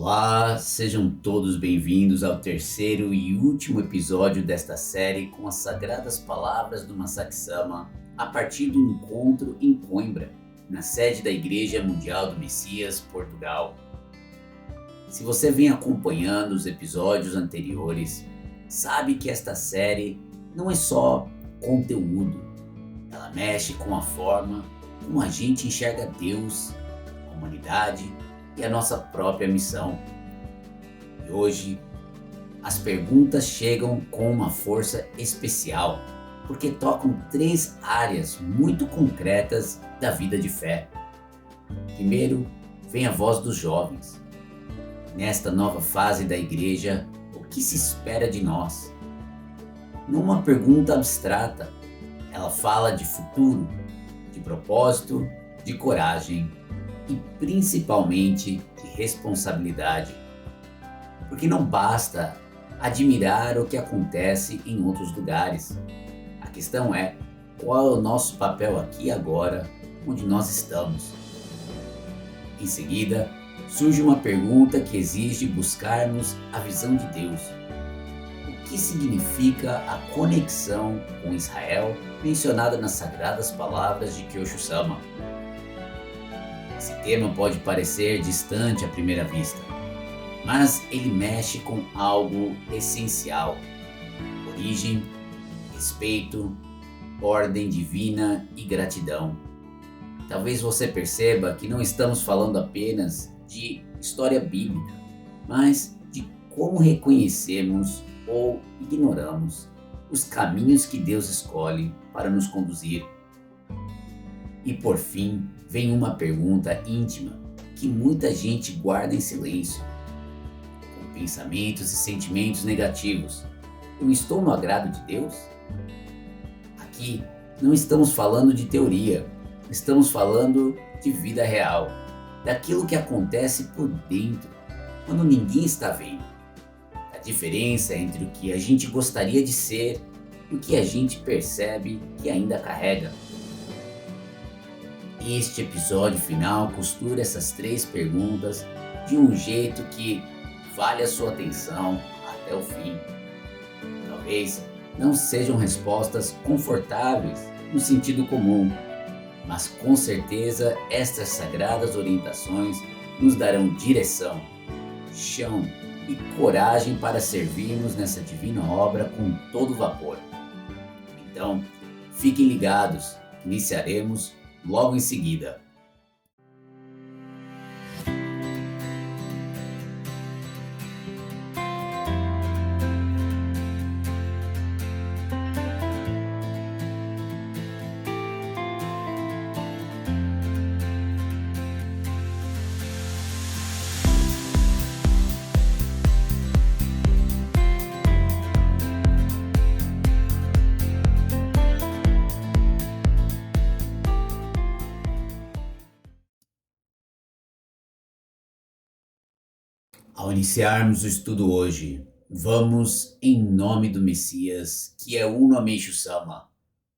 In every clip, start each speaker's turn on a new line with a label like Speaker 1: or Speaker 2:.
Speaker 1: Olá, sejam todos bem-vindos ao terceiro e último episódio desta série com as sagradas palavras do Masaki Sama a partir do encontro em Coimbra, na sede da Igreja Mundial do Messias, Portugal. Se você vem acompanhando os episódios anteriores, sabe que esta série não é só conteúdo, ela mexe com a forma como a gente enxerga Deus, a humanidade e a nossa própria missão. E hoje, as perguntas chegam com uma força especial, porque tocam 3 áreas muito concretas da vida de fé. Primeiro, vem a voz dos jovens. Nesta nova fase da igreja, o que se espera de nós? Não uma pergunta abstrata, ela fala de futuro, de propósito, de coragem e principalmente de responsabilidade. Porque não basta admirar o que acontece em outros lugares. A questão é, qual é o nosso papel aqui e agora, onde nós estamos? Em seguida, surge uma pergunta que exige buscarmos a visão de Deus. O que significa a conexão com Israel mencionada nas sagradas palavras de Kyosho Sama? Esse tema pode parecer distante à primeira vista, mas ele mexe com algo essencial: origem, respeito, ordem divina e gratidão. Talvez você perceba que não estamos falando apenas de história bíblica, mas de como reconhecemos ou ignoramos os caminhos que Deus escolhe para nos conduzir. E por fim, vem uma pergunta íntima que muita gente guarda em silêncio. Com pensamentos e sentimentos negativos, eu estou no agrado de Deus? Aqui não estamos falando de teoria, estamos falando de vida real, daquilo que acontece por dentro, quando ninguém está vendo. A diferença entre o que a gente gostaria de ser e o que a gente percebe que ainda carrega. Este episódio final costura essas 3 perguntas de um jeito que vale a sua atenção até o fim. Talvez não sejam respostas confortáveis no sentido comum, mas com certeza estas sagradas orientações nos darão direção, chão e coragem para servirmos nessa divina obra com todo vapor. Então, fiquem ligados, iniciaremos logo em seguida. Ao iniciarmos o estudo hoje, vamos, em nome do Messias, que é uno a Meishu Sama,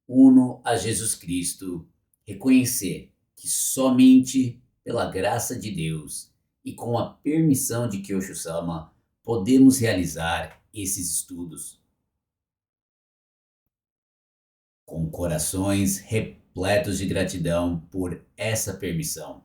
Speaker 1: uno a Jesus Cristo, reconhecer que somente pela graça de Deus e com a permissão de Kyosho Sama podemos realizar esses estudos. Com corações repletos de gratidão por essa permissão,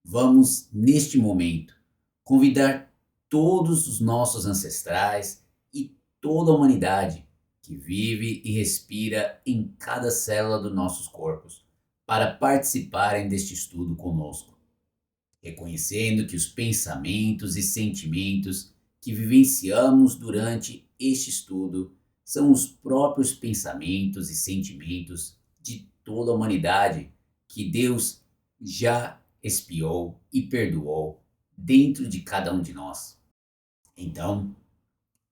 Speaker 1: vamos, neste momento, convidar todos os nossos ancestrais e toda a humanidade que vive e respira em cada célula dos nossos corpos para participarem deste estudo conosco, reconhecendo que os pensamentos e sentimentos que vivenciamos durante este estudo são os próprios pensamentos e sentimentos de toda a humanidade que Deus já expiou e perdoou dentro de cada um de nós. Então,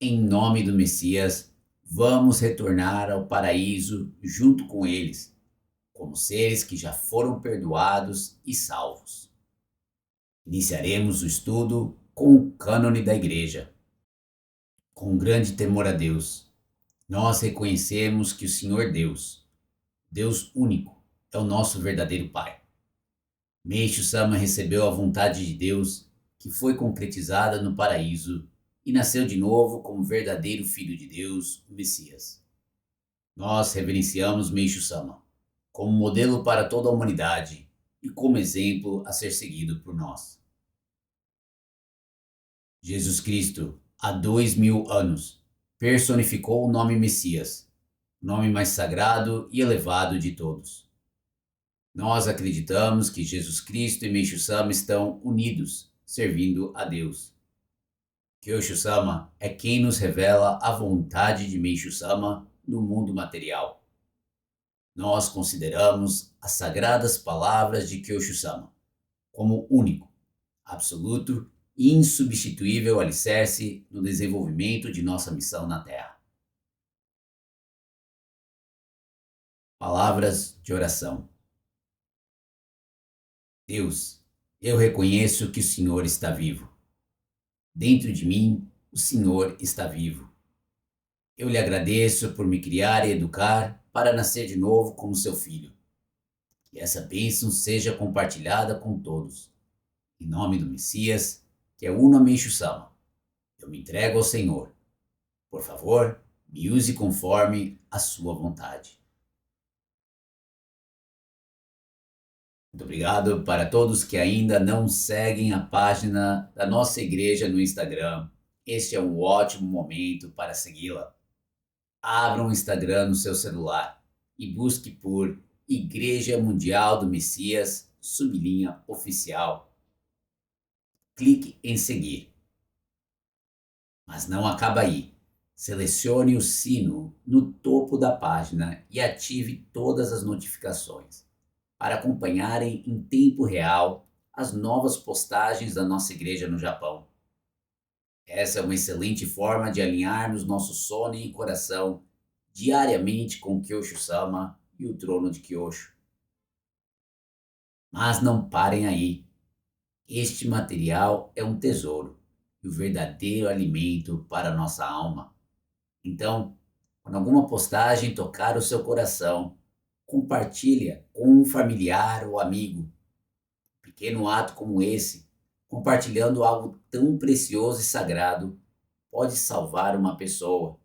Speaker 1: em nome do Messias, vamos retornar ao paraíso junto com eles, como seres que já foram perdoados e salvos. Iniciaremos o estudo com o cânone da Igreja. Com grande temor a Deus, nós reconhecemos que o Senhor Deus, Deus único, é o nosso verdadeiro Pai. Meishu Sama recebeu a vontade de Deus que foi concretizada no paraíso e nasceu de novo como verdadeiro Filho de Deus, o Messias. Nós reverenciamos Meishu Sama como modelo para toda a humanidade e como exemplo a ser seguido por nós. Jesus Cristo, há 2000 anos, personificou o nome Messias, o nome mais sagrado e elevado de todos. Nós acreditamos que Jesus Cristo e Meishu Sama estão unidos, servindo a Deus. Kyosho Sama é quem nos revela a vontade de Meishu Sama no mundo material. Nós consideramos as sagradas palavras de Kyosho Sama como único, absoluto e insubstituível alicerce no desenvolvimento de nossa missão na Terra. Palavras de oração. Deus, eu reconheço que o Senhor está vivo. Dentro de mim, o Senhor está vivo. Eu lhe agradeço por me criar e educar para nascer de novo como seu filho. Que essa bênção seja compartilhada com todos. Em nome do Messias, que é Uno Meishu Sama, eu me entrego ao Senhor. Por favor, me use conforme a sua vontade. Muito obrigado para todos que ainda não seguem a página da nossa igreja no Instagram. Este é um ótimo momento para segui-la. Abra um Instagram no seu celular e busque por Igreja Mundial do Messias, _oficial. Clique em seguir. Mas não acaba aí. Selecione o sino no topo da página e ative todas as notificações para acompanharem em tempo real as novas postagens da nossa igreja no Japão. Essa é uma excelente forma de alinharmos nosso sono e coração diariamente com Kyosho Sama e o trono de Kyosho. Mas não parem aí. Este material é um tesouro e o verdadeiro alimento para a nossa alma. Então, quando alguma postagem tocar o seu coração, compartilha com um familiar ou amigo. Um pequeno ato como esse, compartilhando algo tão precioso e sagrado, pode salvar uma pessoa,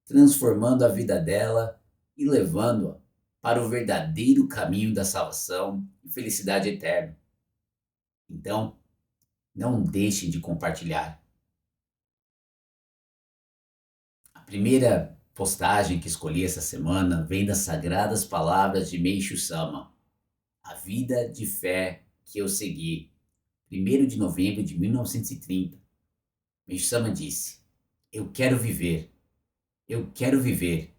Speaker 1: transformando a vida dela e levando-a para o verdadeiro caminho da salvação e felicidade eterna. Então, não deixem de compartilhar. A primeira postagem que escolhi essa semana vem das sagradas palavras de Meishu Sama, A Vida de Fé que eu segui, 1º de novembro de 1930. Meishu Sama disse: eu quero viver. Eu quero viver.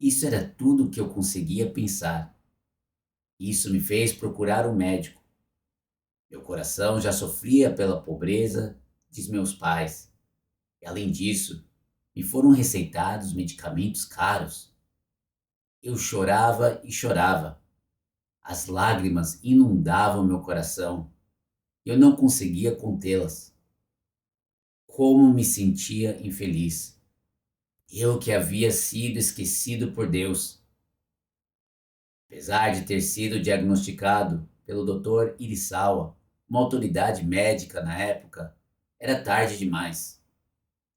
Speaker 1: Isso era tudo o que eu conseguia pensar. Isso me fez procurar um médico. Meu coração já sofria pela pobreza de meus pais. E, além disso, me foram receitados medicamentos caros. Eu chorava e chorava. As lágrimas inundavam meu coração. Eu não conseguia contê-las. Como me sentia infeliz. Eu que havia sido esquecido por Deus. Apesar de ter sido diagnosticado pelo Dr. Irisawa, uma autoridade médica na época, era tarde demais.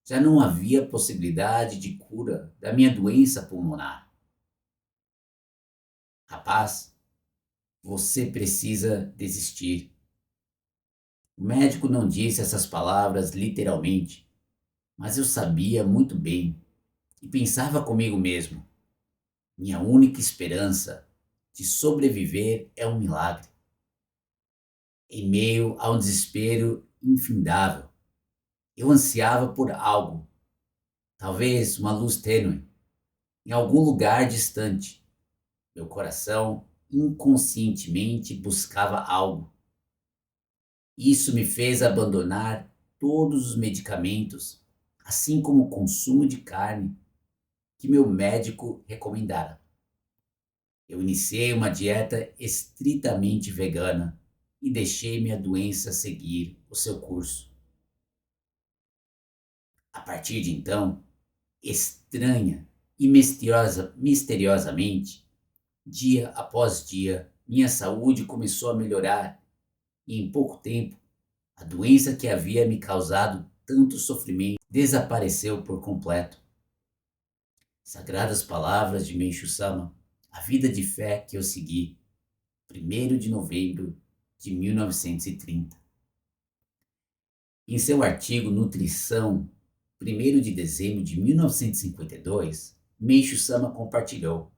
Speaker 1: Já não havia possibilidade de cura da minha doença pulmonar. Rapaz, você precisa desistir. O médico não disse essas palavras literalmente, mas eu sabia muito bem e pensava comigo mesmo: minha única esperança de sobreviver é um milagre. Em meio a um desespero infindável, eu ansiava por algo, talvez uma luz tênue, em algum lugar distante. Meu coração inconscientemente buscava algo. Isso me fez abandonar todos os medicamentos, assim como o consumo de carne que meu médico recomendara. Eu iniciei uma dieta estritamente vegana e deixei minha doença seguir o seu curso. A partir de então, estranha e misteriosamente, dia após dia, minha saúde começou a melhorar e em pouco tempo A doença que havia me causado tanto sofrimento desapareceu por completo. Sagradas palavras de Meishu Sama, a vida de fé que eu segui, 1º de novembro de 1930. Em seu artigo Nutrição, 1º de dezembro de 1952, Meishu Sama compartilhou: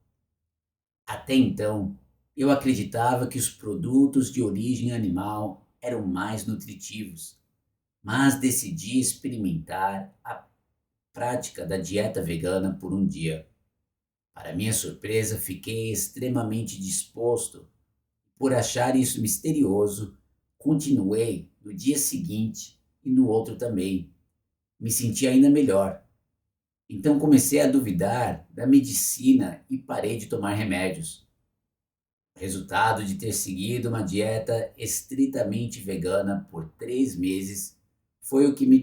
Speaker 1: até então, eu acreditava que os produtos de origem animal eram mais nutritivos, mas decidi experimentar a prática da dieta vegana por um dia. Para minha surpresa, fiquei extremamente disposto. Por achar isso misterioso, continuei no dia seguinte e no outro também. Me senti ainda melhor. Então comecei a duvidar da medicina e parei de tomar remédios. O resultado de ter seguido uma dieta estritamente vegana por 3 meses foi que me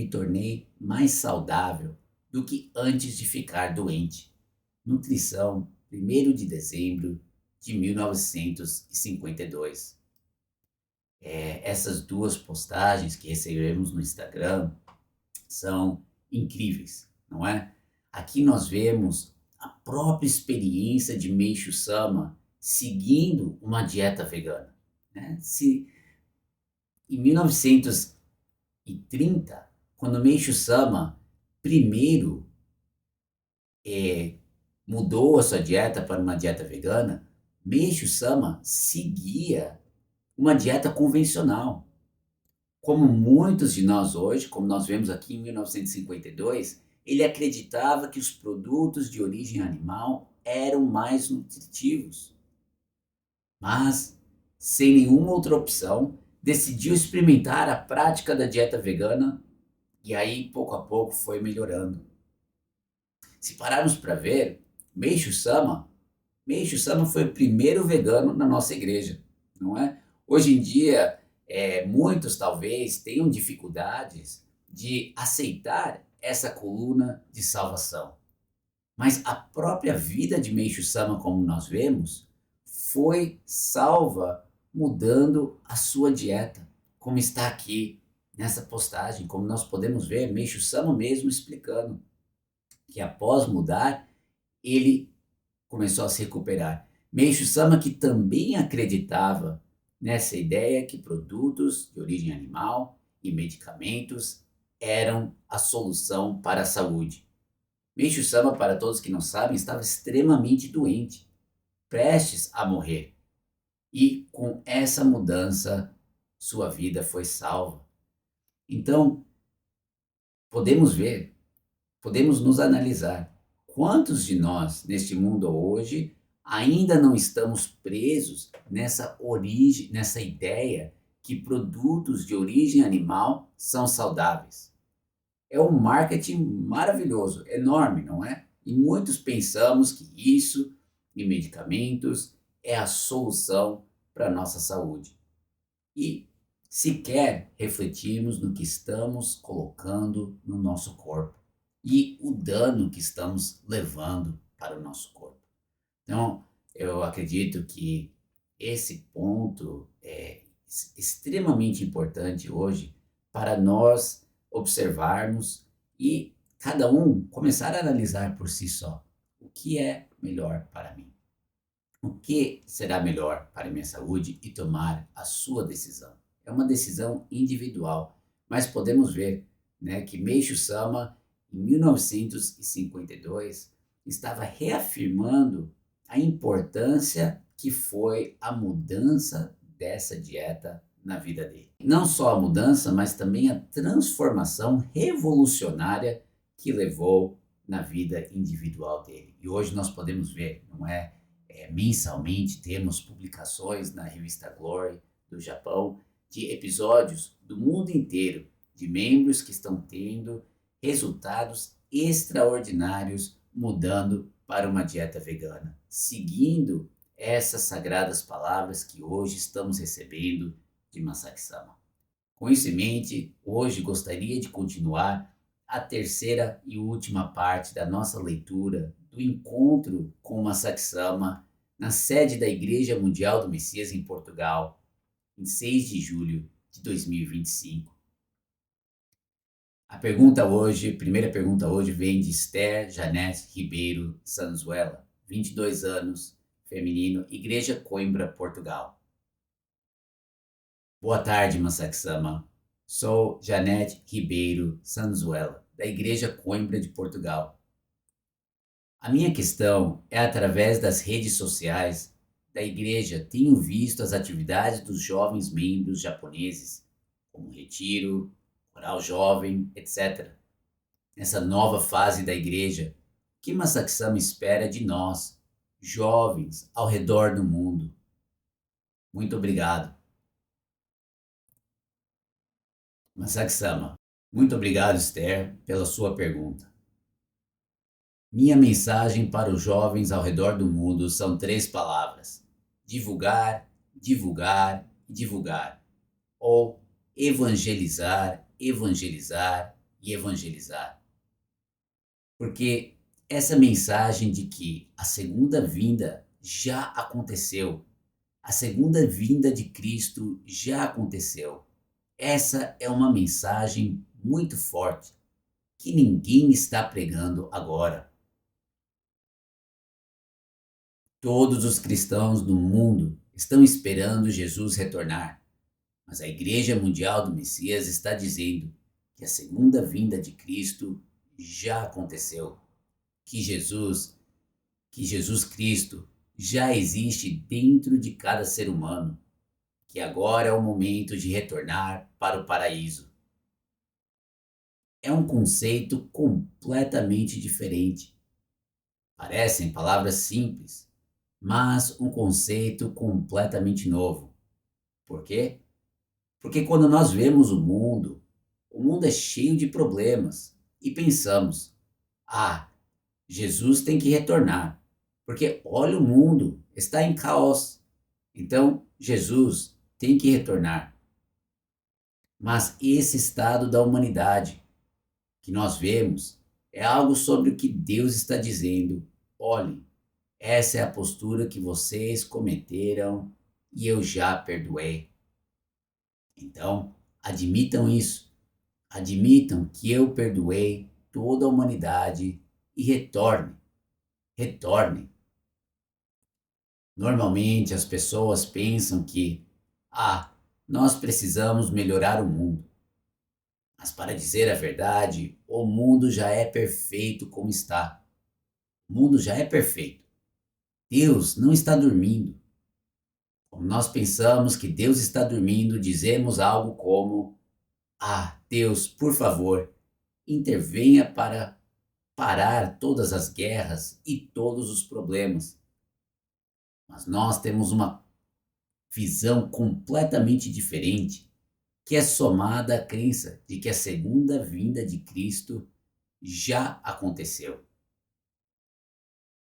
Speaker 1: tornei mais saudável do que antes de ficar doente. Nutrição, 1º de dezembro de 1952. Essas duas postagens que recebemos no Instagram são incríveis, não é? Aqui nós vemos a própria experiência de Meishu Sama seguindo uma dieta vegana, né? Se em 1930, quando Meishu Sama primeiro mudou a sua dieta para uma dieta vegana, Meishu Sama seguia uma dieta convencional. Como muitos de nós hoje, como nós vemos aqui em 1952, ele acreditava que os produtos de origem animal eram mais nutritivos. Mas, sem nenhuma outra opção, decidiu experimentar a prática da dieta vegana e aí, pouco a pouco, foi melhorando. Se pararmos para ver, Meishu Sama foi o primeiro vegano na nossa igreja, não é? Hoje em dia, muitos talvez tenham dificuldades de aceitar essa coluna de salvação. Mas a própria vida de Meishu Sama, como nós vemos, foi salva mudando a sua dieta, como está aqui nessa postagem, como nós podemos ver, Meishu Sama mesmo explicando que após mudar, ele começou a se recuperar. Meishu Sama, que também acreditava nessa ideia que produtos de origem animal e medicamentos eram a solução para a saúde. Meishu Sama, para todos que não sabem, estava extremamente doente, prestes a morrer. E com essa mudança, sua vida foi salva. Então, podemos nos analisar. Quantos de nós, neste mundo hoje, ainda não estamos presos nessa ideia que produtos de origem animal são saudáveis? É um marketing maravilhoso, enorme, não é? E muitos pensamos que isso e medicamentos é a solução para a nossa saúde. E sequer refletimos no que estamos colocando no nosso corpo e o dano que estamos levando para o nosso corpo. Então, eu acredito que esse ponto é extremamente importante hoje para nós observarmos e cada um começar a analisar por si só o que é melhor para mim, o que será melhor para a minha saúde e tomar a sua decisão. É uma decisão individual, mas podemos ver, né, que Meishu Sama, em 1952, estava reafirmando a importância que foi a mudança dessa dieta na vida dele. Não só a mudança, mas também a transformação revolucionária que levou na vida individual dele. E hoje nós podemos ver, não é? Mensalmente temos publicações na revista Glory do Japão de episódios do mundo inteiro de membros que estão tendo resultados extraordinários mudando para uma dieta vegana, seguindo essas sagradas palavras que hoje estamos recebendo de Masaaki Sama. Com isso em mente, hoje gostaria de continuar a terceira e última parte da nossa leitura do encontro com Masaaki Sama na sede da Igreja Mundial do Messias em Portugal, em 6 de julho de 2025. Primeira pergunta hoje vem de Esther Janete Ribeiro Sanzuela, 22 anos, feminino, Igreja Coimbra, Portugal. Boa tarde, Masaki-sama. Sou Janete Ribeiro Sanzuela, da Igreja Coimbra de Portugal. A minha questão é através das redes sociais da igreja tenho visto as atividades dos jovens membros japoneses, como retiro, coral jovem, etc. Nessa nova fase da igreja, o que Masaki-sama espera de nós, jovens ao redor do mundo? Muito obrigado. Masaki-sama, muito obrigado, Esther, pela sua pergunta. Minha mensagem para os jovens ao redor do mundo são 3 palavras: divulgar, divulgar e divulgar. Ou evangelizar, evangelizar e evangelizar. Porque essa mensagem de que a segunda vinda já aconteceu, a segunda vinda de Cristo já aconteceu, essa é uma mensagem muito forte que ninguém está pregando agora. Todos os cristãos do mundo estão esperando Jesus retornar, mas a Igreja Mundial do Messias está dizendo que a segunda vinda de Cristo já aconteceu, que Jesus Cristo já existe dentro de cada ser humano, que agora é o momento de retornar para o paraíso. É um conceito completamente diferente. Parecem palavras simples, mas um conceito completamente novo. Por quê? Porque quando nós vemos o mundo é cheio de problemas e pensamos: ah, Jesus tem que retornar, porque olha, o mundo está em caos, então Jesus tem que retornar. Mas esse estado da humanidade que nós vemos é algo sobre o que Deus está dizendo: olhe, essa é a postura que vocês cometeram e eu já perdoei. Então, admitam isso. Admitam que eu perdoei toda a humanidade e retorne. Retorne. Normalmente as pessoas pensam que, nós precisamos melhorar o mundo. Mas para dizer a verdade, o mundo já é perfeito como está. O mundo já é perfeito. Deus não está dormindo. Como nós pensamos que Deus está dormindo, dizemos algo como: Deus, por favor, intervenha para parar todas as guerras e todos os problemas. Mas nós temos uma visão completamente diferente, que é somada à crença de que a segunda vinda de Cristo já aconteceu.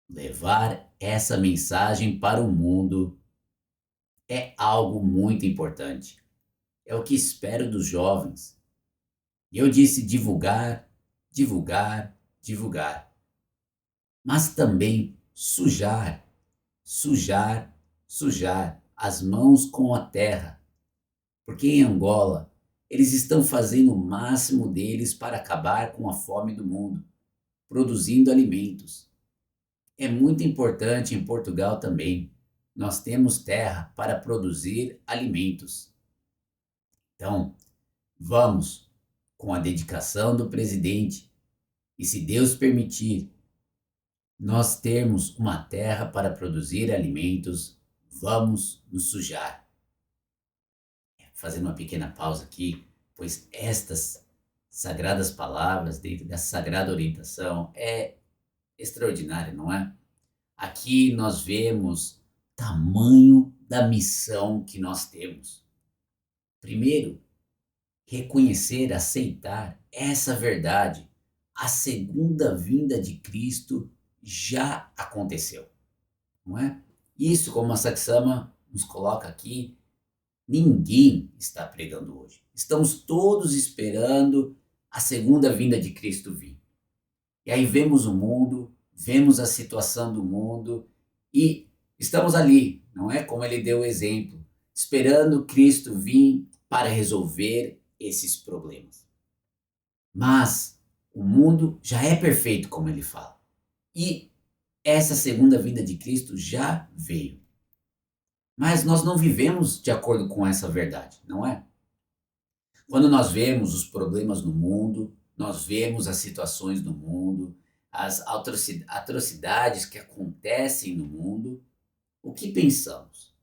Speaker 1: Levar essa mensagem para o mundo é algo muito importante. É o que espero dos jovens. E eu disse divulgar, divulgar, divulgar. Mas também sujar, sujar, sujar as mãos com a terra. Porque em Angola, eles estão fazendo o máximo deles para acabar com a fome do mundo, produzindo alimentos. É muito importante em Portugal também. Nós temos terra para produzir alimentos. Então, vamos, com a dedicação do presidente, e se Deus permitir, nós termos uma terra para produzir alimentos, vamos nos sujar. Fazendo uma pequena pausa aqui, pois estas sagradas palavras dentro dessa sagrada orientação é extraordinária, não é? Aqui nós vemos tamanho da missão que nós temos. Primeiro, reconhecer, aceitar essa verdade. A segunda vinda de Cristo já aconteceu, não é? Isso, como a Saksama nos coloca aqui, ninguém está pregando hoje. Estamos todos esperando a segunda vinda de Cristo vir. E aí vemos o mundo, vemos a situação do mundo e estamos ali, não é? Como ele deu o exemplo. esperando Cristo vir para resolver esses problemas. Mas o mundo já é perfeito, como ele fala. E essa segunda vinda de Cristo já veio. Mas nós não vivemos de acordo com essa verdade, não é? Quando nós vemos os problemas no mundo, nós vemos as situações do mundo, as atrocidades que acontecem no mundo, o que pensamos?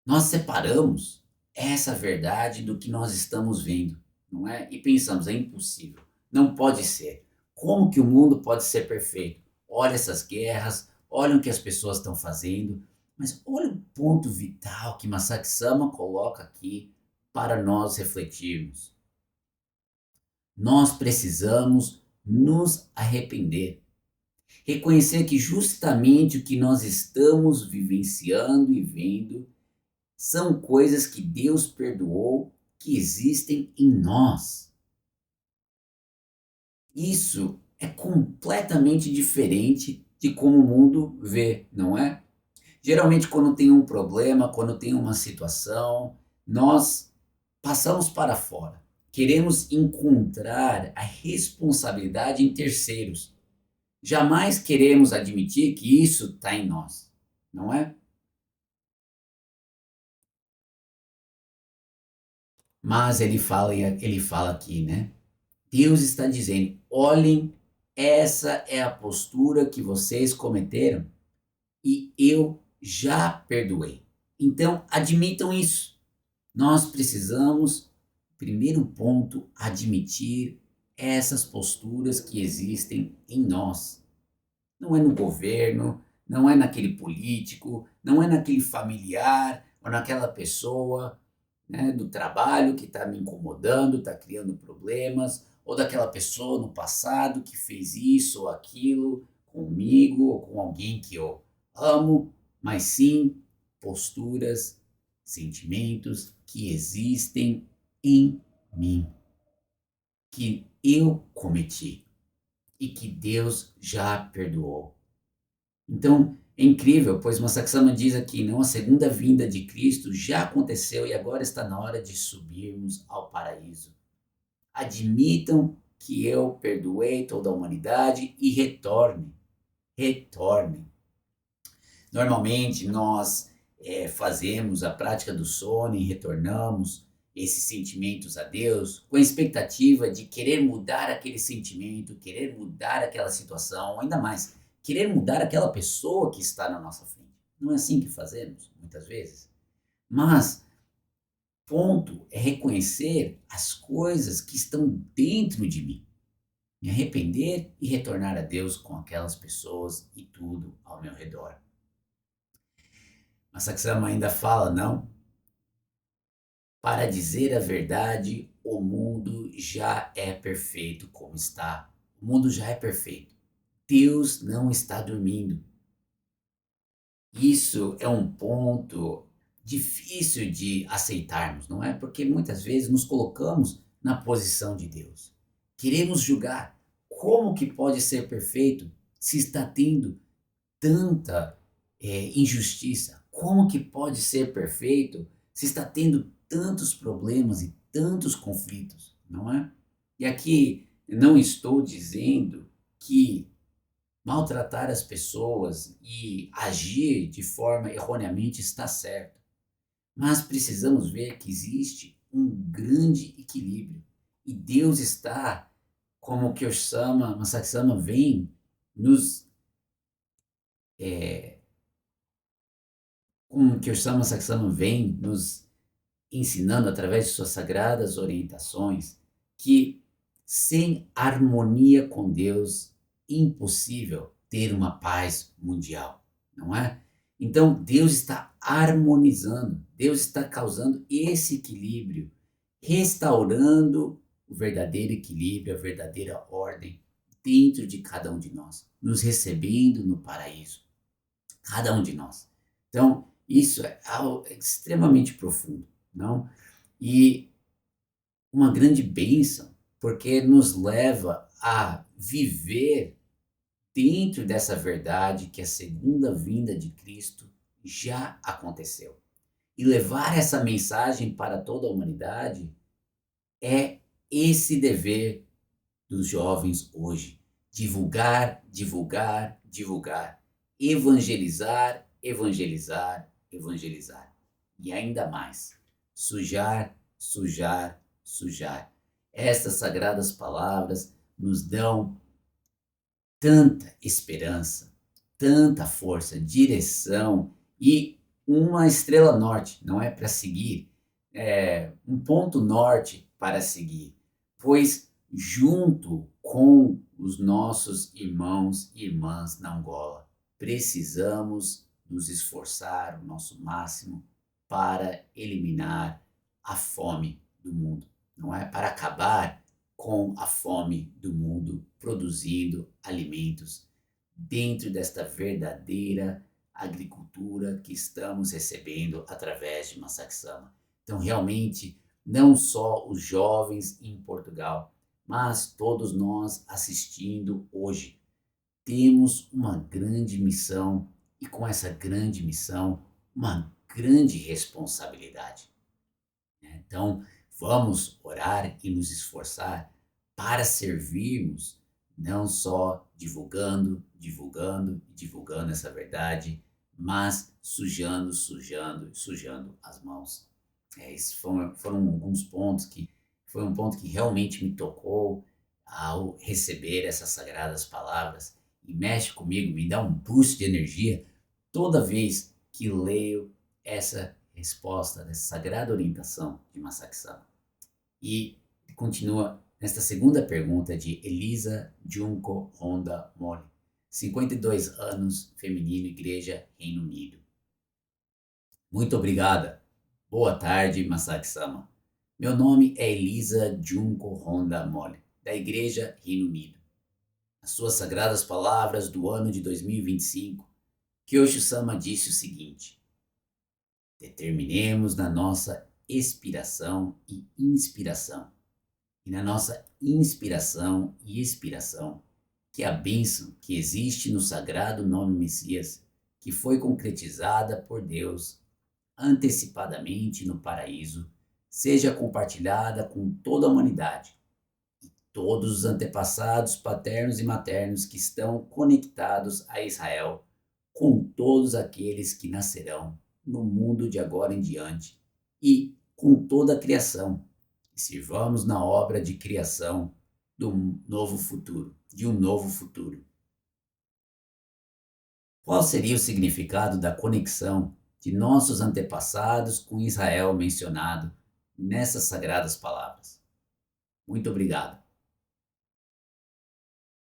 Speaker 1: Nós separamos essa verdade do que nós estamos vendo, não é? E pensamos, é impossível, não pode ser. Como que o mundo pode ser perfeito? Olha essas guerras, olha o que as pessoas estão fazendo, mas olha o ponto vital que Masaki Sama coloca aqui para nós refletirmos. Nós precisamos nos arrepender. Reconhecer que justamente o que nós estamos vivenciando e vendo são coisas que Deus perdoou, que existem em nós. Isso é completamente diferente de como o mundo vê, não é? Geralmente, quando tem um problema, quando tem uma situação, nós passamos para fora. Queremos encontrar a responsabilidade em terceiros. Jamais queremos admitir que isso está em nós, não é? Mas ele fala aqui, né? Deus está dizendo: olhem, essa é a postura que vocês cometeram e eu já perdoei. Então, admitam isso. Nós precisamos, primeiro ponto, admitir essas posturas que existem em nós. Não é no governo, não é naquele político, não é naquele familiar ou naquela pessoa, né, do trabalho que está me incomodando, está criando problemas, ou daquela pessoa no passado que fez isso ou aquilo comigo ou com alguém que eu amo, mas sim posturas, sentimentos que existem em mim, que eu cometi e que Deus já perdoou. Então, é incrível, pois Masaki Sama diz aqui, não, a segunda vinda de Cristo já aconteceu e agora está na hora de subirmos ao paraíso. Admitam que eu perdoei toda a humanidade e retornem. Retornem. Normalmente nós fazemos a prática do sono e retornamos esses sentimentos a Deus com a expectativa de querer mudar aquele sentimento, querer mudar aquela situação, ainda mais, querer mudar aquela pessoa que está na nossa frente. Não é assim que fazemos, muitas vezes. Mas, ponto é reconhecer as coisas que estão dentro de mim, me arrepender e retornar a Deus com aquelas pessoas e tudo ao meu redor. Mas Saksama ainda fala, não? Para dizer a verdade, o mundo já é perfeito como está. O mundo já é perfeito. Deus não está dormindo. Isso é um ponto difícil de aceitarmos, não é? Porque muitas vezes nos colocamos na posição de Deus. Queremos julgar. Como que pode ser perfeito se está tendo tanta injustiça? Como que pode ser perfeito se está tendo tantos problemas e tantos conflitos, não é? E aqui não estou dizendo que maltratar as pessoas e agir de forma erroneamente está certo, mas precisamos ver que existe um grande equilíbrio e Deus está, como o Kiyosama, Masaki Sama vem nos como que o Sama Saksama vem nos ensinando através de suas sagradas orientações que sem harmonia com Deus, impossível ter uma paz mundial, não é? Então Deus está harmonizando, Deus está causando esse equilíbrio, restaurando o verdadeiro equilíbrio, a verdadeira ordem dentro de cada um de nós, nos recebendo no paraíso, cada um de nós. Então, isso é algo extremamente profundo, não? E uma grande bênção, porque nos leva a viver dentro dessa verdade que a segunda vinda de Cristo já aconteceu. e levar essa mensagem para toda a humanidade é esse dever dos jovens hoje. Divulgar, divulgar, divulgar. Evangelizar, evangelizar, evangelizar. E ainda mais, sujar, sujar, sujar. Estas sagradas palavras nos dão tanta esperança, tanta força, direção e uma estrela norte, não é para seguir, é um ponto norte para seguir, pois junto com os nossos irmãos e irmãs na Angola, precisamos nos esforçar o nosso máximo para eliminar a fome do mundo, não é? Para acabar com a fome do mundo, produzindo alimentos dentro desta verdadeira agricultura que estamos recebendo através de Massaxama. Então, realmente, não só os jovens em Portugal, mas todos nós assistindo hoje, temos uma grande missão e com essa grande missão, uma grande responsabilidade. Então, vamos orar e nos esforçar para servirmos, não só divulgando, divulgando e divulgando essa verdade, mas sujando, sujando, sujando as mãos. Esses foram alguns pontos que foi um ponto que realmente me tocou ao receber essas sagradas palavras e mexe comigo, me dá um boost de energia toda vez que leio essa resposta dessa sagrada orientação de Massaxama. E continua nesta segunda pergunta de Elisa Junco Honda Mole, 52 anos, feminino, Igreja, Reino Unido. Muito obrigada. Boa tarde, Massaxama. Meu nome é Elisa Junco Honda Mole, da Igreja, Reino Unido. As suas sagradas palavras do ano de 2025, Kyosho-sama disse o seguinte: determinemos na nossa expiração e inspiração, e na nossa inspiração e expiração, que a bênção que existe no sagrado nome Messias, que foi concretizada por Deus antecipadamente no paraíso, seja compartilhada com toda a humanidade, e todos os antepassados paternos e maternos que estão conectados a Israel, com todos aqueles que nascerão no mundo de agora em diante e com toda a criação, e sirvamos na obra de criação do novo futuro, de um novo futuro. Qual seria o significado da conexão de nossos antepassados com Israel mencionado nessas sagradas palavras? Muito obrigado.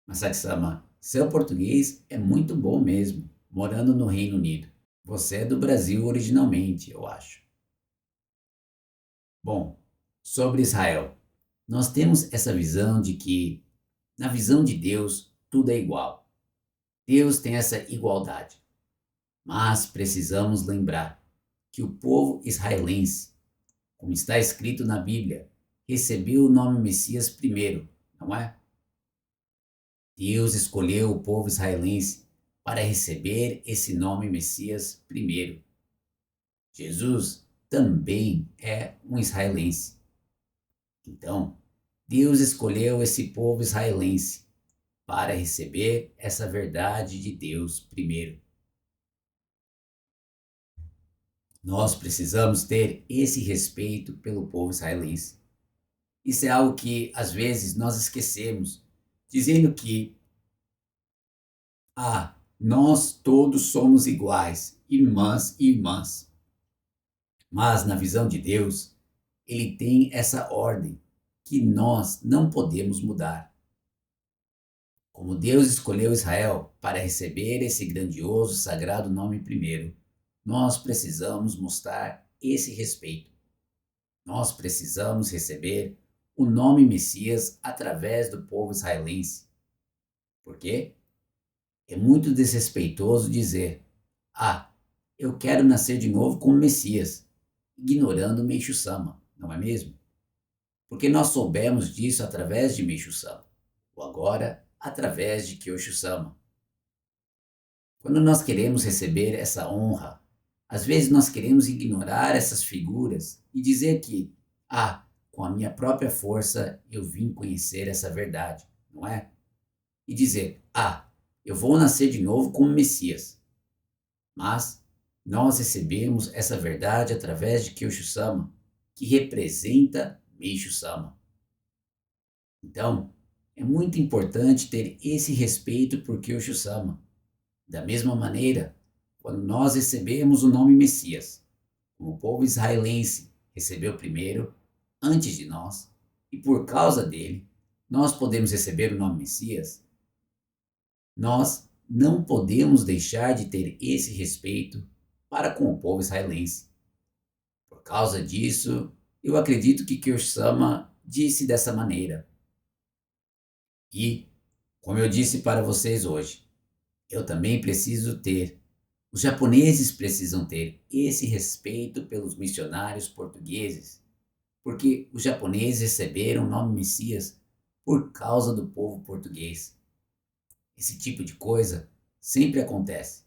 Speaker 1: Masaki-sama, seu português é muito bom mesmo, morando no Reino Unido. Você é do Brasil originalmente, eu acho. Bom, sobre Israel, nós temos essa visão de que, na visão de Deus, tudo é igual. Deus tem essa igualdade. Mas precisamos lembrar que o povo israelense, como está escrito na Bíblia, recebeu o nome Messias primeiro, não é? Deus escolheu o povo israelense para receber esse nome Messias primeiro. Jesus também é um israelense. Então, Deus escolheu esse povo israelense para receber essa verdade de Deus primeiro. Nós precisamos ter esse respeito pelo povo israelense. Isso é algo que, às vezes, nós esquecemos, dizendo que, nós todos somos iguais, irmãs e irmãs. Mas, na visão de Deus, ele tem essa ordem que nós não podemos mudar. Como Deus escolheu Israel para receber esse grandioso sagrado nome primeiro, nós precisamos mostrar esse respeito. Nós precisamos receber o nome Messias através do povo israelense. Por quê? É muito desrespeitoso dizer: eu quero nascer de novo como Messias, ignorando Meishu-sama, não é mesmo? Porque nós soubemos disso através de Meishu-sama, ou agora através de Kyosho-sama. Quando nós queremos receber essa honra, Às vezes nós queremos ignorar essas figuras e dizer que, com a minha própria força eu vim conhecer essa verdade, não é? E dizer, eu vou nascer de novo como Messias. Mas nós recebemos essa verdade através de Kyosho-sama, que representa Meishu-sama. Então, é muito importante ter esse respeito por Kyosho-sama. Da mesma maneira, quando nós recebemos o nome Messias, como o povo israelense recebeu primeiro, antes de nós, e por causa dele, nós podemos receber o nome Messias, nós não podemos deixar de ter esse respeito para com o povo israelense. Por causa disso, eu acredito que Kyosho-sama disse dessa maneira. E, como eu disse para vocês hoje, eu também preciso ter, os japoneses precisam ter esse respeito pelos missionários portugueses, porque os japoneses receberam o nome Messias por causa do povo português. Esse tipo de coisa sempre acontece.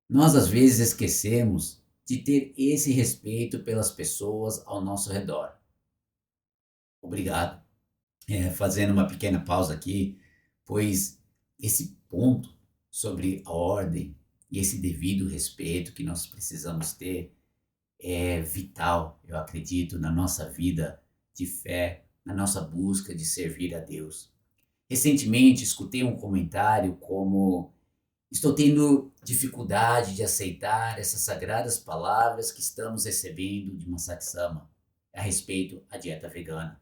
Speaker 1: Nós às vezes esquecemos de ter esse respeito pelas pessoas ao nosso redor. Obrigado. Fazendo uma pequena pausa aqui, pois esse ponto sobre a ordem e esse devido respeito que nós precisamos ter é vital, eu acredito, na nossa vida de fé, na nossa busca de servir a Deus. Recentemente escutei um comentário como: estou tendo dificuldade de aceitar essas sagradas palavras que estamos recebendo de Masaki-sama a respeito da dieta vegana.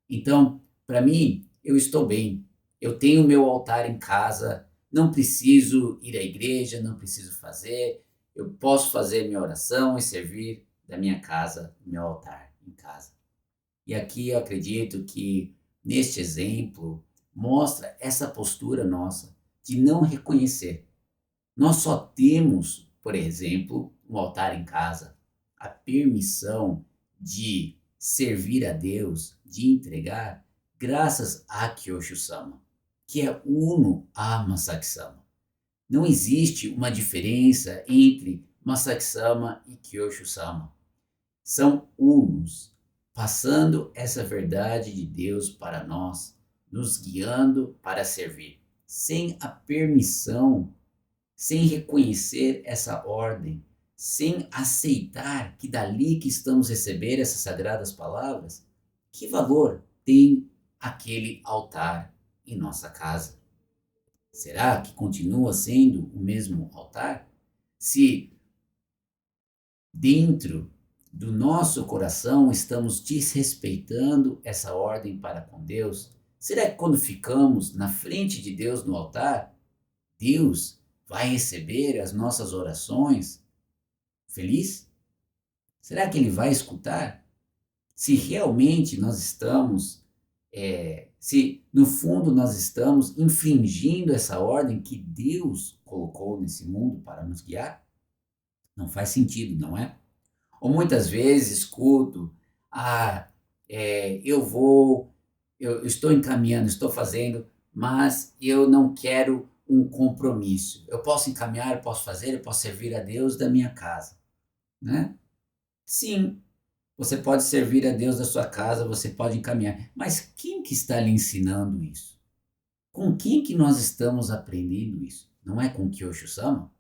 Speaker 1: Então, para mim, eu estou bem. Eu tenho meu altar em casa, não preciso ir à igreja, não preciso fazer. Eu posso fazer minha oração e servir da minha casa, do meu altar em casa. E aqui eu acredito que, neste exemplo, mostra essa postura nossa de não reconhecer. Nós só temos, por exemplo, um altar em casa, a permissão de servir a Deus, de entregar, graças a Kyosho-sama, que é uno a Masaki-sama. Não existe uma diferença entre Masaki-sama e Kyosho-sama. São unos, passando essa verdade de Deus para nós, nos guiando para servir, sem a permissão, sem reconhecer essa ordem, sem aceitar que dali que estamos receber essas sagradas palavras, que valor tem aquele altar em nossa casa? Será que continua sendo o mesmo altar? Se dentro do nosso coração estamos desrespeitando essa ordem para com Deus, será que quando ficamos na frente de Deus no altar, Deus vai receber as nossas orações feliz? Será que Ele vai escutar? Se realmente nós estamos, se no fundo nós estamos infringindo essa ordem que Deus colocou nesse mundo para nos guiar, não faz sentido, não é? Ou muitas vezes escuto, eu estou encaminhando, estou fazendo, mas eu não quero um compromisso. Eu posso encaminhar, eu posso fazer, eu posso servir a Deus da minha casa, né? Sim, você pode servir a Deus da sua casa, você pode encaminhar, mas quem que está lhe ensinando isso? Com quem que nós estamos aprendendo isso? Não é com Kyosho-sama?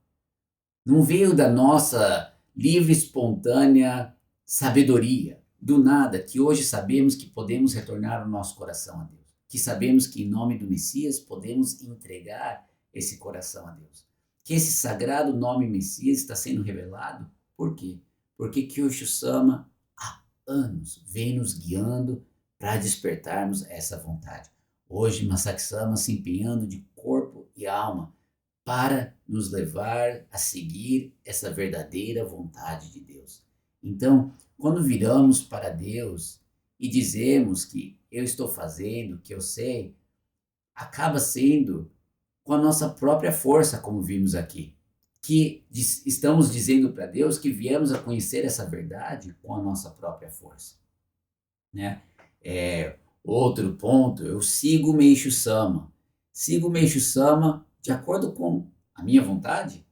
Speaker 1: Não veio da nossa livre, espontânea sabedoria, do nada, que hoje sabemos que podemos retornar o nosso coração a Deus, que sabemos que em nome do Messias podemos entregar esse coração a Deus, que esse sagrado nome Messias está sendo revelado. Por quê? Porque Kyosho-sama há anos vem nos guiando para despertarmos essa vontade. Hoje Masaki-sama se empenhando de corpo e alma para nos levar a seguir essa verdadeira vontade de Deus. Então, quando viramos para Deus e dizemos que eu estou fazendo, que eu sei, acaba sendo com a nossa própria força, como vimos aqui. Que estamos dizendo para Deus que viemos a conhecer essa verdade com a nossa própria força, né? Outro ponto, eu sigo o Meishu-sama. Sigo o Meishu-sama de acordo com a minha vontade,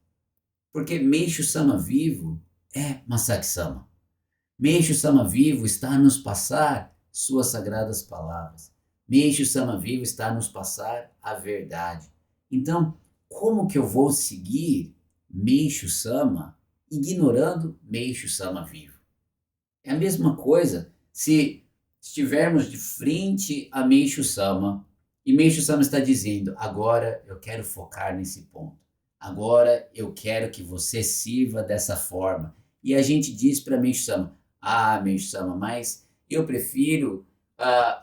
Speaker 1: porque Meishu-sama vivo é Masaki Sama. Meishu Sama vivo está a nos passar suas sagradas palavras. Meishu Sama vivo está a nos passar a verdade. Então, como que eu vou seguir Meishu Sama ignorando Meishu Sama vivo? É a mesma coisa se estivermos de frente a Meishu Sama e Meishu Sama está dizendo: agora eu quero focar nesse ponto. Agora eu quero que você sirva dessa forma. E a gente diz para Meishu Sama: ah, Meishu Sama, mas eu prefiro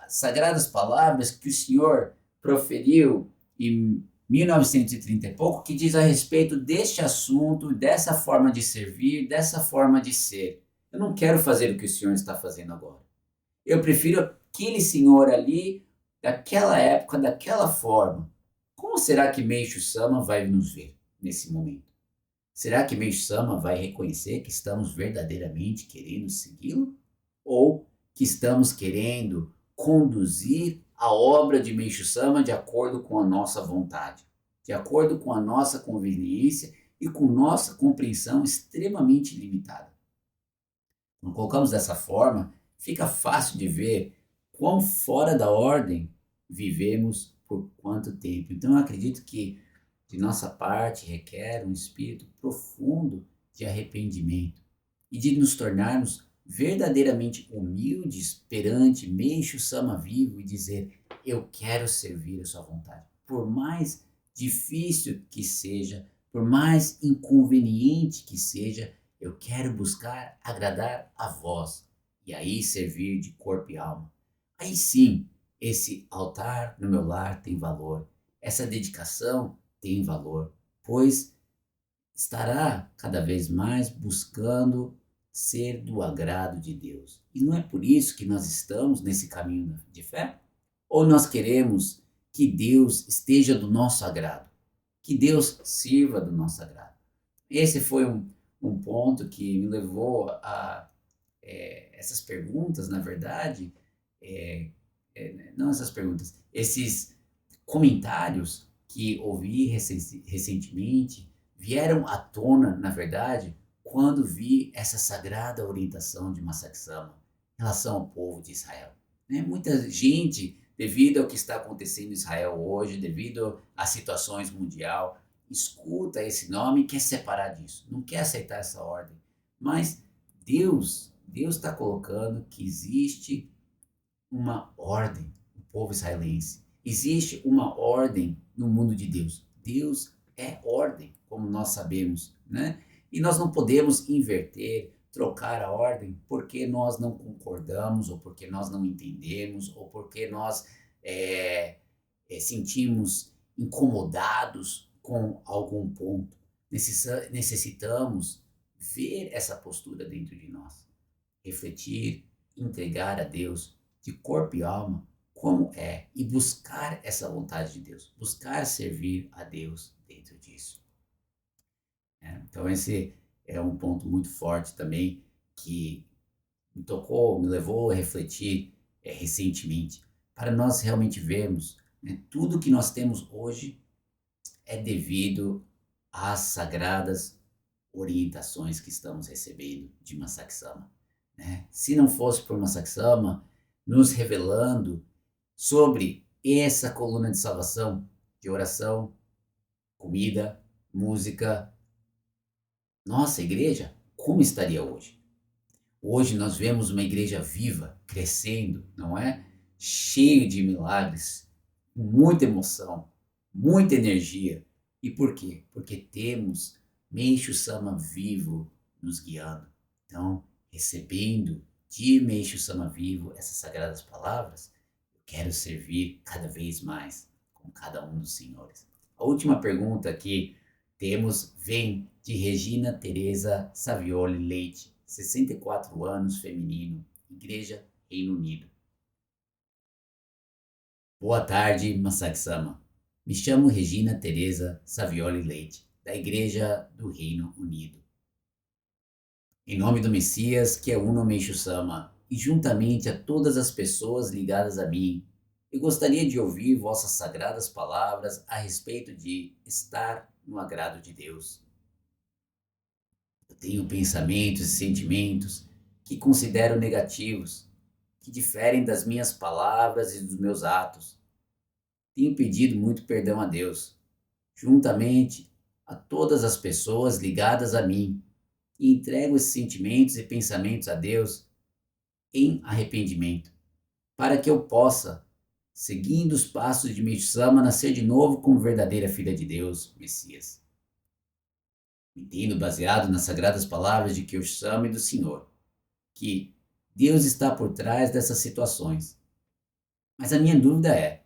Speaker 1: sagradas palavras que o senhor proferiu em 1930 e pouco, que diz a respeito deste assunto, dessa forma de servir, dessa forma de ser. Eu não quero fazer o que o senhor está fazendo agora. Eu prefiro aquele senhor ali, daquela época, daquela forma. Como será que Meishu Sama vai nos ver nesse momento? Será que Meishu Sama vai reconhecer que estamos verdadeiramente querendo segui-lo? Ou que estamos querendo conduzir a obra de Meishu Sama de acordo com a nossa vontade, de acordo com a nossa conveniência e com nossa compreensão extremamente limitada? Quando colocamos dessa forma, fica fácil de ver quão fora da ordem vivemos por quanto tempo. Então eu acredito que de nossa parte requer um espírito profundo de arrependimento e de nos tornarmos verdadeiramente humildes perante Meishu Sama vivo e dizer: eu quero servir a sua vontade. Por mais difícil que seja, por mais inconveniente que seja, eu quero buscar agradar a vós e aí servir de corpo e alma. Aí sim, esse altar no meu lar tem valor. Essa dedicação tem valor, pois estará cada vez mais buscando ser do agrado de Deus. E não é por isso que nós estamos nesse caminho de fé? Ou nós queremos que Deus esteja do nosso agrado, que Deus sirva do nosso agrado? Esse foi um ponto que me levou a essas perguntas, na verdade, não essas perguntas, esses comentários que ouvi recentemente vieram à tona, na verdade, quando vi essa sagrada orientação de Masaki Sama em relação ao povo de Israel. Né? Muita gente, devido ao que está acontecendo em Israel hoje, devido às situações mundial, escuta esse nome e quer separar disso, não quer aceitar essa ordem. Mas Deus está colocando que existe uma ordem no povo israelense. Existe uma ordem no mundo de Deus. Deus é ordem, como nós sabemos, né? E nós não podemos inverter, trocar a ordem porque nós não concordamos, ou porque nós não entendemos, ou porque nós sentimos incomodados com algum ponto. Necessitamos ver essa postura dentro de nós, refletir, entregar a Deus de corpo e alma como é e buscar essa vontade de Deus, buscar servir a Deus dentro disso. Então esse é um ponto muito forte também que me tocou, me levou a refletir recentemente, para nós realmente vermos, né, tudo que nós temos hoje é devido às sagradas orientações que estamos recebendo de Masaki Sama. Né? Se não fosse por Masaki Sama nos revelando sobre essa coluna de salvação, de oração, comida, música, nossa igreja, como estaria hoje? Hoje nós vemos uma igreja viva, crescendo, não é? Cheio de milagres, com muita emoção, muita energia. E por quê? Porque temos Meishu Sama vivo nos guiando. Então, recebendo de Meishu Sama vivo essas sagradas palavras, eu quero servir cada vez mais com cada um dos senhores. A última pergunta que temos vem de Regina Teresa Savioli Leite, 64 anos, feminino, Igreja Reino Unido. Boa tarde, Masaki Sama. Me chamo Regina Teresa Savioli Leite, da Igreja do Reino Unido. Em nome do Messias, que é Uno Meishu Sama, e juntamente a todas as pessoas ligadas a mim, eu gostaria de ouvir vossas sagradas palavras a respeito de estar no agrado de Deus. Eu tenho pensamentos e sentimentos que considero negativos, que diferem das minhas palavras e dos meus atos. Tenho pedido muito perdão a Deus, juntamente a todas as pessoas ligadas a mim, e entrego esses sentimentos e pensamentos a Deus em arrependimento, para que eu possa, seguindo os passos de Meishu Sama, nascer de novo como verdadeira filha de Deus, Messias. Entendo, baseado nas sagradas palavras de Kyosho Sama e do Senhor, que Deus está por trás dessas situações. Mas a minha dúvida é,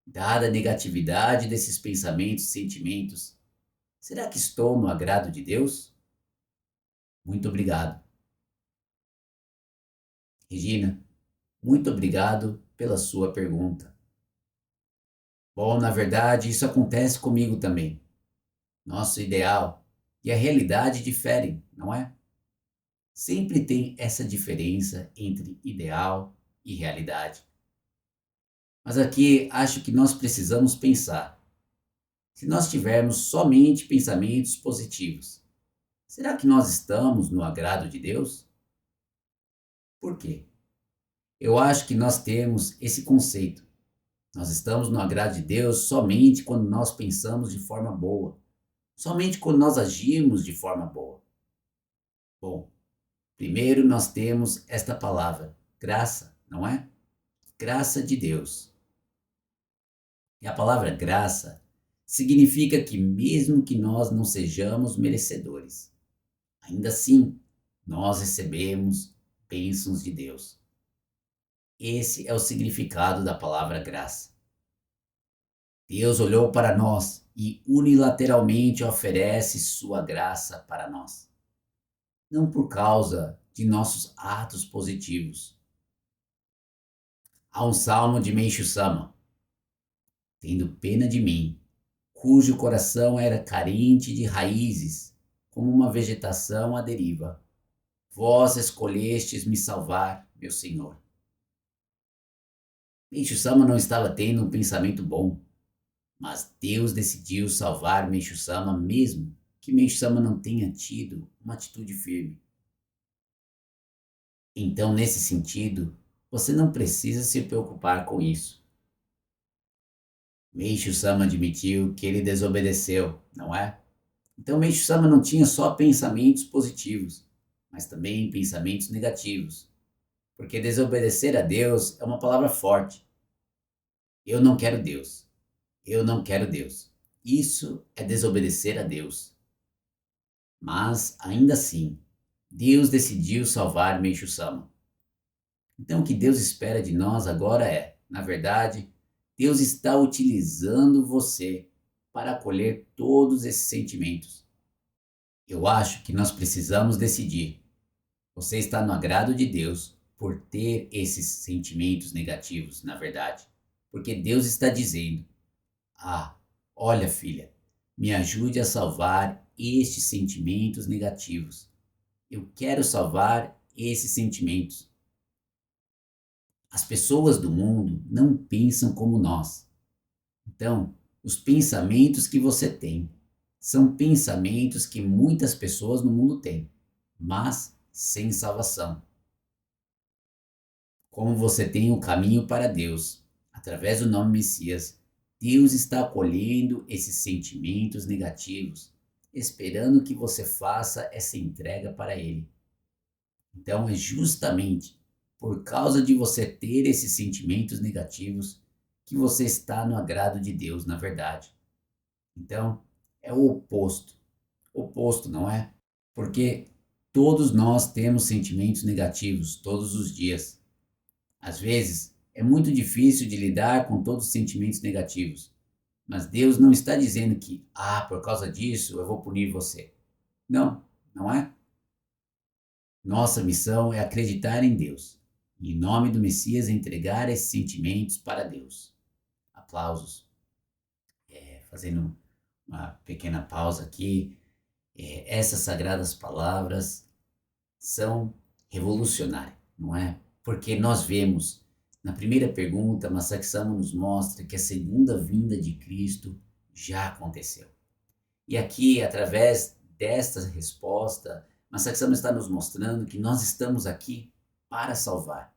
Speaker 1: dada a negatividade desses pensamentos e sentimentos, será que estou no agrado de Deus? Muito obrigado. Regina, muito obrigado pela sua pergunta. Bom, na verdade, isso acontece comigo também. Nosso ideal e a realidade diferem, não é? Sempre tem essa diferença entre ideal e realidade. Mas aqui acho que nós precisamos pensar. Se nós tivermos somente pensamentos positivos, será que nós estamos no agrado de Deus? Por quê? Eu acho que nós temos esse conceito. Nós estamos no agrado de Deus somente quando nós pensamos de forma boa, somente quando nós agimos de forma boa. Bom, primeiro nós temos esta palavra, graça, não é? Graça de Deus. E a palavra graça significa que, mesmo que nós não sejamos merecedores, ainda assim nós recebemos bênçãos de Deus. Esse é o significado da palavra graça. Deus olhou para nós e unilateralmente oferece sua graça para nós. Não por causa de nossos atos positivos. Há um salmo de Meishu Sama, tendo pena de mim, cujo coração era carente de raízes, como uma vegetação à deriva. Vós escolhestes me salvar, meu Senhor. Meishu Sama não estava tendo um pensamento bom, mas Deus decidiu salvar Meishu Sama mesmo que Meishu Sama não tenha tido uma atitude firme. Então, nesse sentido, você não precisa se preocupar com isso. Meishu Sama admitiu que ele desobedeceu, não é? Então, Meishu Sama não tinha só pensamentos positivos, mas também pensamentos negativos. Porque desobedecer a Deus é uma palavra forte. Eu não quero Deus. Eu não quero Deus. Isso é desobedecer a Deus. Mas, ainda assim, Deus decidiu salvar Meishu Sama. Então, o que Deus espera de nós agora é, na verdade, Deus está utilizando você para acolher todos esses sentimentos. Eu acho que nós precisamos decidir. Você está no agrado de Deus por ter esses sentimentos negativos, na verdade. Porque Deus está dizendo: ah, olha, filha, me ajude a salvar estes sentimentos negativos. Eu quero salvar esses sentimentos. As pessoas do mundo não pensam como nós. Então, os pensamentos que você tem são pensamentos que muitas pessoas no mundo têm, mas sem salvação. Como você tem o caminho para Deus, através do nome Messias, Deus está acolhendo esses sentimentos negativos, esperando que você faça essa entrega para Ele. Então, é justamente por causa de você ter esses sentimentos negativos que você está no agrado de Deus, na verdade. Então, é o oposto. Oposto, não é? Porque todos nós temos sentimentos negativos todos os dias. Às vezes, é muito difícil de lidar com todos os sentimentos negativos. Mas Deus não está dizendo que, por causa disso eu vou punir você. Não, não é? Nossa missão é acreditar em Deus. E, em nome do Messias, entregar esses sentimentos para Deus. Aplausos. Fazendo uma pequena pausa aqui. Essas sagradas palavras são revolucionárias, não é? Porque nós vemos, na primeira pergunta, Masaki Sama nos mostra que a segunda vinda de Cristo já aconteceu. E aqui, através desta resposta, Massaksama está nos mostrando que nós estamos aqui para salvar.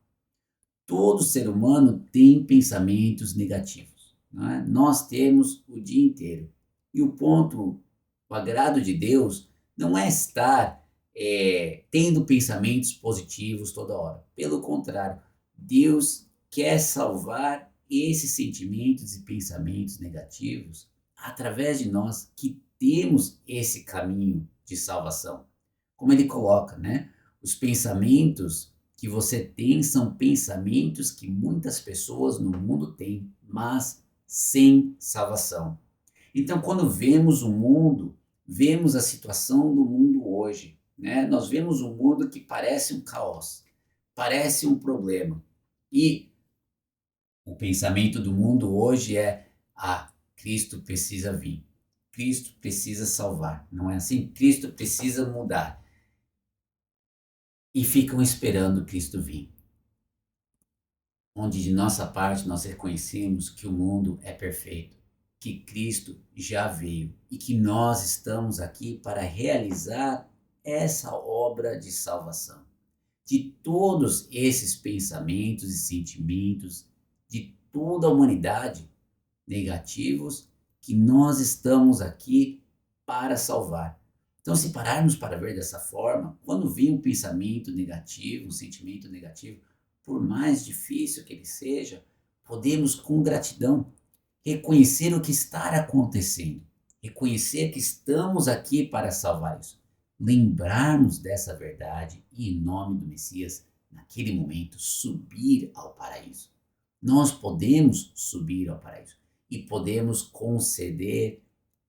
Speaker 1: Todo ser humano tem pensamentos negativos, não é? Nós temos o dia inteiro. E o agrado de Deus não é estar tendo pensamentos positivos toda hora. Pelo contrário, Deus quer salvar esses sentimentos e pensamentos negativos através de nós que temos esse caminho de salvação. Como ele coloca, né? Os pensamentos que você tem são pensamentos que muitas pessoas no mundo têm, mas sem salvação. Então, quando vemos o mundo, vemos a situação do mundo hoje, né? Nós vemos um mundo que parece um caos, parece um problema. E o pensamento do mundo hoje é: Cristo precisa vir. Cristo precisa salvar. Não é assim? Cristo precisa mudar. E ficam esperando Cristo vir. Onde de nossa parte nós reconhecemos que o mundo é perfeito, que Cristo já veio e que nós estamos aqui para realizar essa obra de salvação. De todos esses pensamentos e sentimentos, de toda a humanidade negativos, que nós estamos aqui para salvar. Então, se pararmos para ver dessa forma, quando vem um pensamento negativo, um sentimento negativo, por mais difícil que ele seja, podemos com gratidão reconhecer o que está acontecendo, reconhecer que estamos aqui para salvar isso, lembrarmos dessa verdade e, em nome do Messias, naquele momento, subir ao paraíso. Nós podemos subir ao paraíso e podemos conceder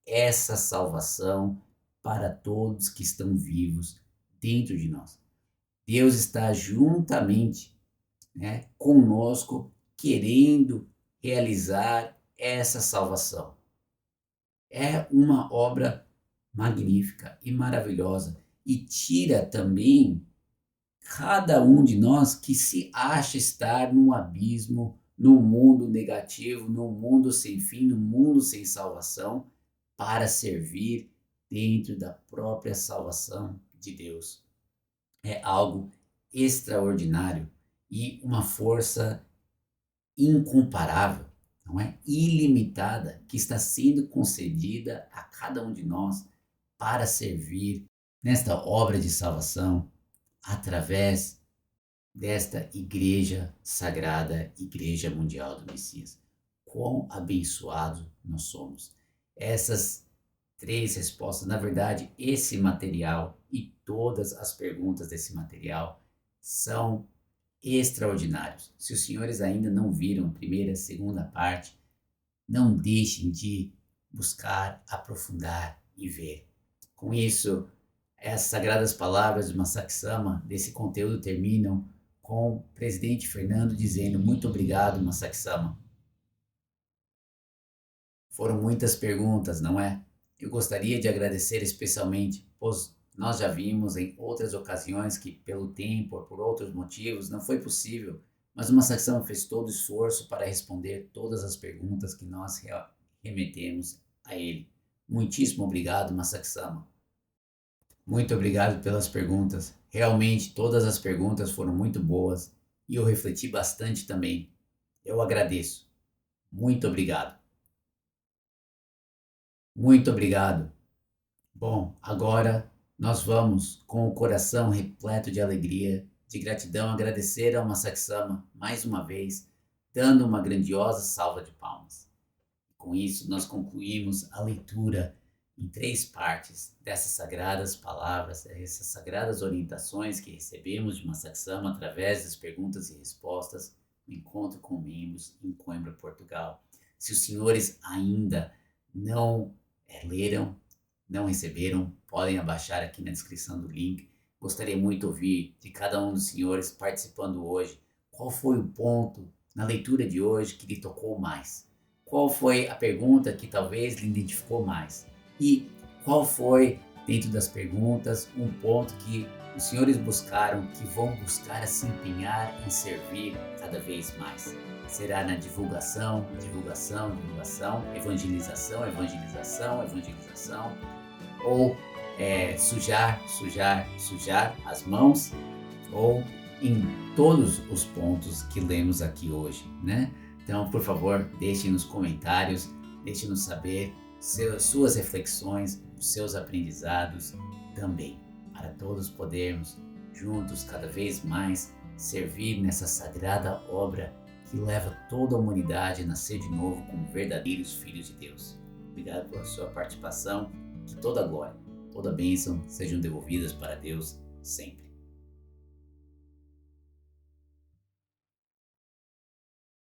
Speaker 1: essa salvação para todos que estão vivos dentro de nós. Deus está juntamente, conosco, querendo realizar essa salvação. É uma obra magnífica e maravilhosa e tira também cada um de nós que se acha estar num abismo, num mundo negativo, num mundo sem fim, num mundo sem salvação, para servir dentro da própria salvação de Deus. É algo extraordinário e uma força incomparável, não é? Ilimitada, que está sendo concedida a cada um de nós para servir nesta obra de salvação através desta Igreja Sagrada, Igreja Mundial do Messias. Quão abençoados nós somos. Essas 3 respostas, na verdade, esse material e todas as perguntas desse material são extraordinários. Se os senhores ainda não viram a primeira e a segunda parte, não deixem de buscar, aprofundar e ver. Com isso, as sagradas palavras de Massaksama desse conteúdo terminam com o presidente Fernando dizendo: muito obrigado, Massaksama. Foram muitas perguntas, não é? Eu gostaria de agradecer especialmente, pois nós já vimos em outras ocasiões que pelo tempo ou por outros motivos não foi possível, mas o Massaksama fez todo o esforço para responder todas as perguntas que nós remetemos a ele. Muitíssimo obrigado, Massaksama. Muito obrigado pelas perguntas. Realmente todas as perguntas foram muito boas e eu refleti bastante também. Eu agradeço. Muito obrigado. Muito obrigado. Bom, agora nós vamos, com o coração repleto de alegria, de gratidão, agradecer ao Massaksama mais uma vez, dando uma grandiosa salva de palmas. Com isso, nós concluímos a leitura em 3 partes dessas sagradas palavras, essas sagradas orientações que recebemos de Massaksama através das perguntas e respostas no encontro com membros em Coimbra, Portugal. Se os senhores ainda não leram, não receberam, podem abaixar aqui na descrição do link. Gostaria muito de ouvir de cada um dos senhores participando hoje, qual foi o ponto na leitura de hoje que lhe tocou mais? Qual foi a pergunta que talvez lhe identificou mais? E qual foi, dentro das perguntas, um ponto que os senhores buscaram, que vão buscar a se empenhar em servir cada vez mais? Será na divulgação, evangelização, ou sujar as mãos ou em todos os pontos que lemos aqui hoje, né? Então, por favor, deixe nos comentários, deixe-nos saber suas reflexões, os seus aprendizados também, para todos podermos juntos cada vez mais servir nessa sagrada obra que leva toda a humanidade a nascer de novo como verdadeiros filhos de Deus. Obrigado pela sua participação, que toda a glória, toda a bênção sejam devolvidas para Deus sempre.